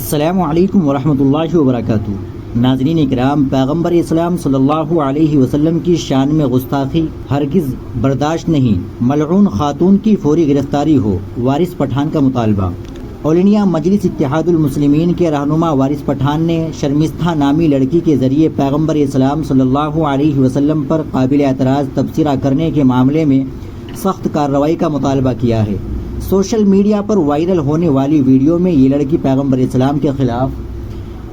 السلام علیکم ورحمۃ اللہ وبرکاتہ۔ ناظرین اکرام، پیغمبر اسلام صلی اللہ علیہ وسلم کی شان میں گستاخی ہرگز برداشت نہیں، ملعون خاتون کی فوری گرفتاری ہو، وارث پٹھان کا مطالبہ۔ آل انڈیا مجلس اتحاد المسلمین کے رہنما وارث پٹھان نے شرمستہ نامی لڑکی کے ذریعے پیغمبر اسلام صلی اللہ علیہ وسلم پر قابل اعتراض تبصرہ کرنے کے معاملے میں سخت کارروائی کا مطالبہ کیا ہے۔ سوشل میڈیا پر وائرل ہونے والی ویڈیو میں یہ لڑکی پیغمبر اسلام کے خلاف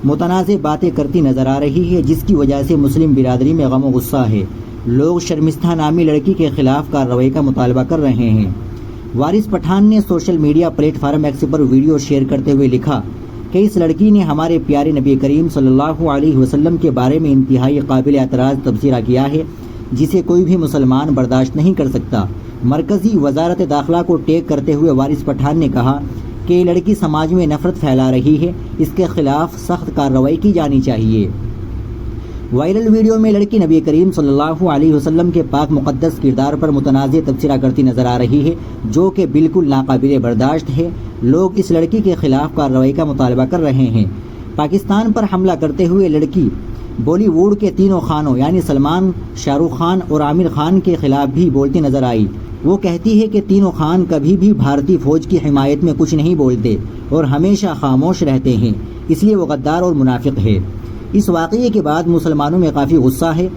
متنازع باتیں کرتی نظر آ رہی ہے، جس کی وجہ سے مسلم برادری میں غم و غصہ ہے۔ لوگ شرمستہ نامی لڑکی کے خلاف کارروائی کا مطالبہ کر رہے ہیں۔ وارث پٹھان نے social media platform X پر ویڈیو شیئر کرتے ہوئے لکھا کہ اس لڑکی نے ہمارے پیارے نبی کریم صلی اللہ علیہ وسلم کے بارے میں انتہائی قابل اعتراض تبصرہ کیا ہے، جسے کوئی بھی مسلمان برداشت نہیں کر سکتا۔ مرکزی وزارت داخلہ کو ٹیگ کرتے ہوئے وارث پٹھان نے کہا کہ یہ لڑکی سماج میں نفرت پھیلا رہی ہے، اس کے خلاف سخت کارروائی کی جانی چاہیے۔ وائرل ویڈیو میں لڑکی نبی کریم صلی اللہ علیہ وسلم کے پاک مقدس کردار پر متنازع تبصرہ کرتی نظر آ رہی ہے، جو کہ بالکل ناقابل برداشت ہے۔ لوگ اس لڑکی کے خلاف کارروائی کا مطالبہ کر رہے ہیں۔ پاکستان پر حملہ کرتے ہوئے لڑکی بالی ووڈ کے تینوں خانوں یعنی سلمان، شاہ رخ خان اور عامر خان کے خلاف بھی بولتی نظر آئی۔ وہ کہتی ہے کہ تینوں خان کبھی بھی بھارتی فوج کی حمایت میں کچھ نہیں بولتے اور ہمیشہ خاموش رہتے ہیں، اس لیے وہ غدار اور منافق ہے۔ اس واقعے کے بعد مسلمانوں میں کافی غصہ ہے۔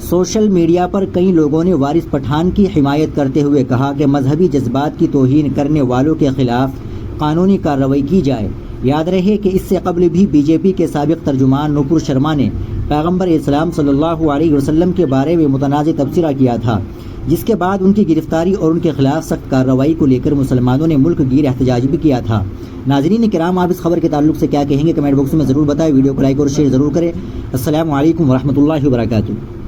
سوشل میڈیا پر کئی لوگوں نے وارث پٹھان کی حمایت کرتے ہوئے کہا کہ مذہبی جذبات کی توہین کرنے والوں کے خلاف قانونی کارروائی کی جائے۔ یاد رہے کہ اس سے قبل بھی بی جے پی کے سابق ترجمان نپور شرما نے پیغمبر اسلام صلی اللہ علیہ وسلم کے بارے میں متنازع تبصرہ کیا تھا، جس کے بعد ان کی گرفتاری اور ان کے خلاف سخت کارروائی کو لے کر مسلمانوں نے ملک گیر احتجاج بھی کیا تھا۔ ناظرین کرام، آپ اس خبر کے تعلق سے کیا کہیں گے؟ کمنٹ باکس میں ضرور بتائیں، ویڈیو کو لائک اور شیئر ضرور کریں۔ السلام علیکم ورحمۃ اللہ وبرکاتہ۔